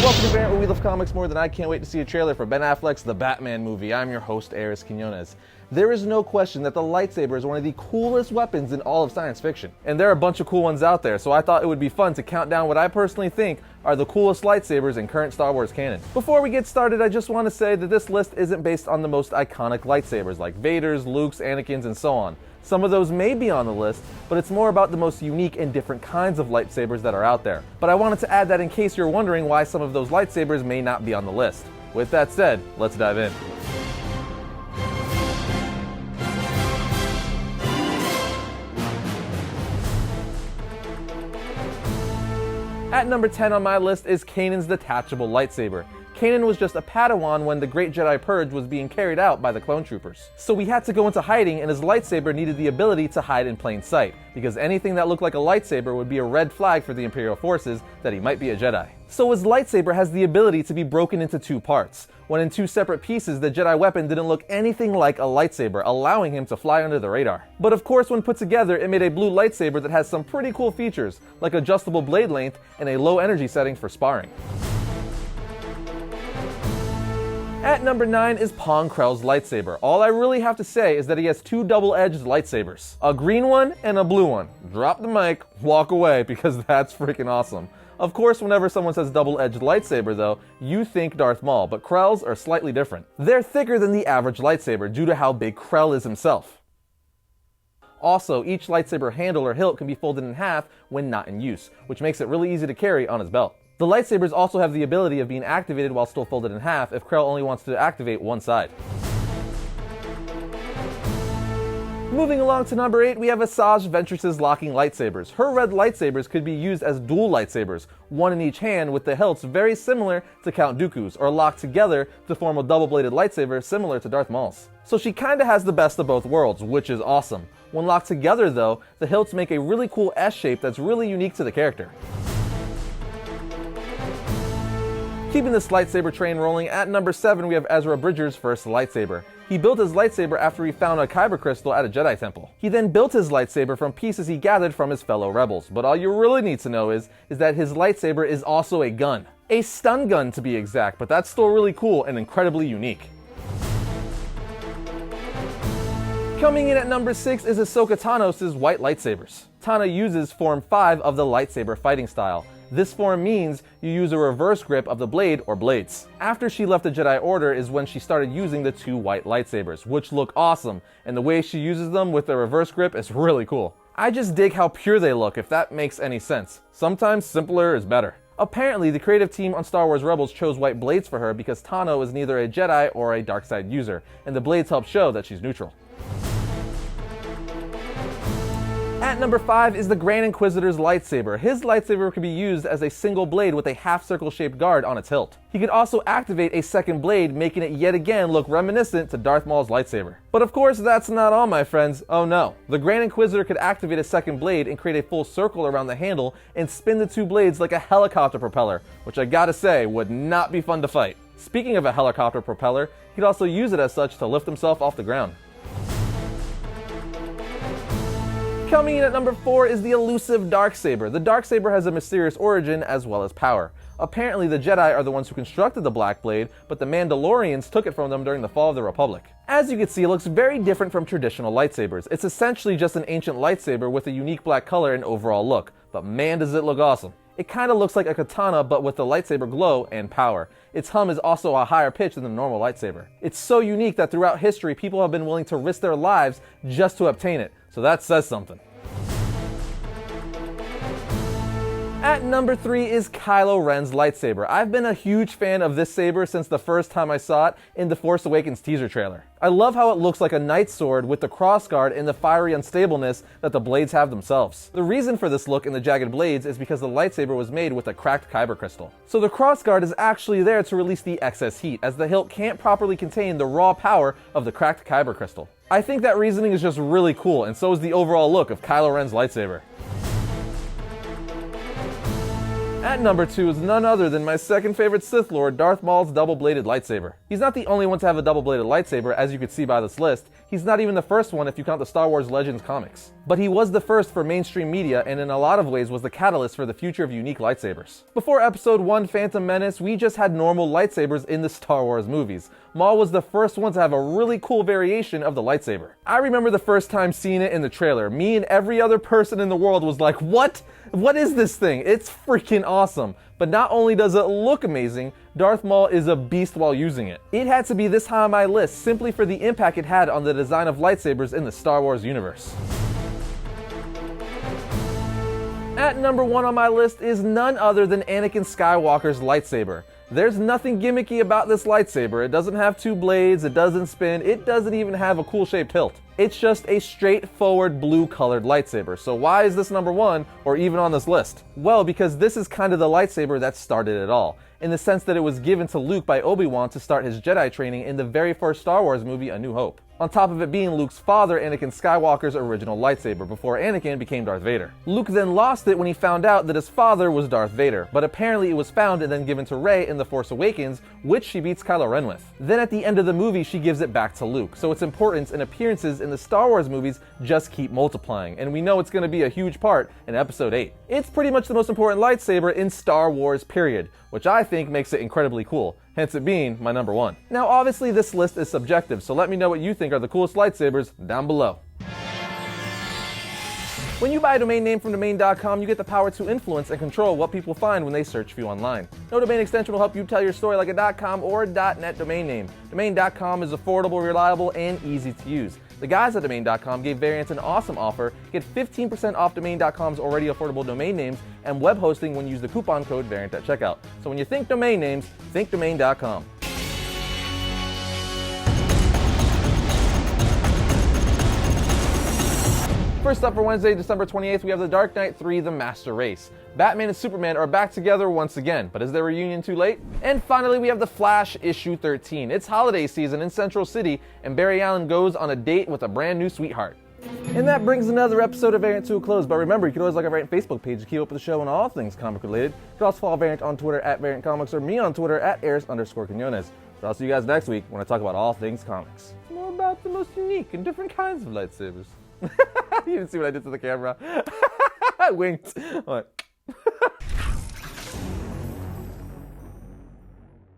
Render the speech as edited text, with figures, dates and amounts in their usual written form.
Welcome to Variant, where we love comics more than I can't wait to see a trailer for Ben Affleck's The Batman movie. I'm your host, Arris. There is no question that the lightsaber is one of the coolest weapons in all of science fiction. And there are a bunch of cool ones out there, so I thought it would be fun to count down what I personally think are the coolest lightsabers in current Star Wars canon. Before we get started, I just want to say that this list isn't based on the most iconic lightsabers like Vader's, Luke's, Anakin's, and so on. Some of those may be on the list, but it's more about the most unique and different kinds of lightsabers that are out there. But I wanted to add that in case you're wondering why some of those lightsabers may not be on the list. With that said, let's dive in. At number 10 on my list is Kanan's Detachable Lightsaber. Kanan was just a Padawan when the Great Jedi Purge was being carried out by the clone troopers. So he had to go into hiding, and his lightsaber needed the ability to hide in plain sight, because anything that looked like a lightsaber would be a red flag for the Imperial forces that he might be a Jedi. So his lightsaber has the ability to be broken into two parts. When in two separate pieces, the Jedi weapon didn't look anything like a lightsaber, allowing him to fly under the radar. But of course, when put together, it made a blue lightsaber that has some pretty cool features, like adjustable blade length and a low energy setting for sparring. At number 9 is Pong Krell's lightsaber. All I really have to say is that he has two double-edged lightsabers. A green one and a blue one. Drop the mic, walk away, because that's freaking awesome. Of course, whenever someone says double-edged lightsaber though, you think Darth Maul, but Krell's are slightly different. They're thicker than the average lightsaber due to how big Krell is himself. Also, each lightsaber handle or hilt can be folded in half when not in use, which makes it really easy to carry on his belt. The lightsabers also have the ability of being activated while still folded in half if Krell only wants to activate one side. Moving along to number 8, we have Asajj Ventress's locking lightsabers. Her red lightsabers could be used as dual lightsabers, one in each hand with the hilts very similar to Count Dooku's, or locked together to form a double-bladed lightsaber similar to Darth Maul's. So she kinda has the best of both worlds, which is awesome. When locked together though, the hilts make a really cool S shape that's really unique to the character. Keeping this lightsaber train rolling, at number 7 we have Ezra Bridger's first lightsaber. He built his lightsaber after he found a kyber crystal at a Jedi temple. He then built his lightsaber from pieces he gathered from his fellow rebels, but all you really need to know is that his lightsaber is also a gun. A stun gun to be exact, but that's still really cool and incredibly unique. Coming in at number 6 is Ahsoka Tano's white lightsabers. Tana uses Form 5 of the lightsaber fighting style. This form means you use a reverse grip of the blade or blades. After she left the Jedi Order is when she started using the two white lightsabers, which look awesome, and the way she uses them with the reverse grip is really cool. I just dig how pure they look, if that makes any sense. Sometimes simpler is better. Apparently, the creative team on Star Wars Rebels chose white blades for her because Tano is neither a Jedi or a dark side user, and the blades help show that she's neutral. At number 5 is the Grand Inquisitor's lightsaber. His lightsaber can be used as a single blade with a half-circle shaped guard on its hilt. He could also activate a second blade, making it yet again look reminiscent to Darth Maul's lightsaber. But of course, that's not all, my friends. Oh no. The Grand Inquisitor could activate a second blade and create a full circle around the handle and spin the two blades like a helicopter propeller, which I gotta say would not be fun to fight. Speaking of a helicopter propeller, he could also use it as such to lift himself off the ground. Coming in at number 4 is the elusive Darksaber. The Darksaber has a mysterious origin as well as power. Apparently the Jedi are the ones who constructed the Black Blade, but the Mandalorians took it from them during the fall of the Republic. As you can see, it looks very different from traditional lightsabers. It's essentially just an ancient lightsaber with a unique black color and overall look, but man does it look awesome. It kinda looks like a katana but with the lightsaber glow and power. Its hum is also a higher pitch than the normal lightsaber. It's so unique that throughout history people have been willing to risk their lives just to obtain it, so that says something. At number 3 is Kylo Ren's lightsaber. I've been a huge fan of this saber since the first time I saw it in the Force Awakens teaser trailer. I love how it looks like a knight's sword with the crossguard and the fiery unstableness that the blades have themselves. The reason for this look in the jagged blades is because the lightsaber was made with a cracked kyber crystal. So the crossguard is actually there to release the excess heat, as the hilt can't properly contain the raw power of the cracked kyber crystal. I think that reasoning is just really cool, and so is the overall look of Kylo Ren's lightsaber. At number 2 is none other than my second favorite Sith Lord, Darth Maul's double-bladed lightsaber. He's not the only one to have a double-bladed lightsaber, as you could see by this list. He's not even the first one if you count the Star Wars Legends comics. But he was the first for mainstream media, and in a lot of ways was the catalyst for the future of unique lightsabers. Before Episode 1 Phantom Menace, we just had normal lightsabers in the Star Wars movies. Maul was the first one to have a really cool variation of the lightsaber. I remember the first time seeing it in the trailer. Me and every other person in the world was like, what? What is this thing? It's freaking awesome. But not only does it look amazing, Darth Maul is a beast while using it. It had to be this high on my list simply for the impact it had on the design of lightsabers in the Star Wars universe. At number 1 on my list is none other than Anakin Skywalker's lightsaber. There's nothing gimmicky about this lightsaber. It doesn't have 2 blades, it doesn't spin, it doesn't even have a cool shaped hilt. It's just a straightforward blue colored lightsaber. So why is this number 1 or even on this list? Well, because this is kind of the lightsaber that started it all, in the sense that it was given to Luke by Obi-Wan to start his Jedi training in the very first Star Wars movie, A New Hope. On top of it being Luke's father, Anakin Skywalker's original lightsaber, before Anakin became Darth Vader. Luke then lost it when he found out that his father was Darth Vader, but apparently it was found and then given to Rey in The Force Awakens, which she beats Kylo Ren with. Then at the end of the movie, she gives it back to Luke, so its importance and appearances in the Star Wars movies just keep multiplying, and we know it's going to be a huge part in Episode 8. It's pretty much the most important lightsaber in Star Wars, period, which I think makes it incredibly cool, hence it being my number 1. Now obviously this list is subjective, so let me know what you think are the coolest lightsabers down below. When you buy a domain name from domain.com, you get the power to influence and control what people find when they search for you online. No domain extension will help you tell your story like a .com or .net domain name. Domain.com is affordable, reliable, and easy to use. The guys at domain.com gave variants an awesome offer. Get 15% off domain.com's already affordable domain names and web hosting when you use the coupon code variant at checkout. So when you think domain names, think domain.com. First up for Wednesday, December 28th, we have The Dark Knight 3, The Master Race. Batman and Superman are back together once again, but is their reunion too late? And finally, we have The Flash, issue 13. It's holiday season in Central City, and Barry Allen goes on a date with a brand new sweetheart. And that brings another episode of Variant to a close, but remember, you can always like our Variant Facebook page to keep up with the show and all things comic related. You can also follow Variant on Twitter at Variant Comics or me on Twitter at Arris_Quinones. But I'll see you guys next week when I talk about all things comics. More about the most unique and different kinds of lightsabers. You didn't see what I did to the camera. I winked. All right.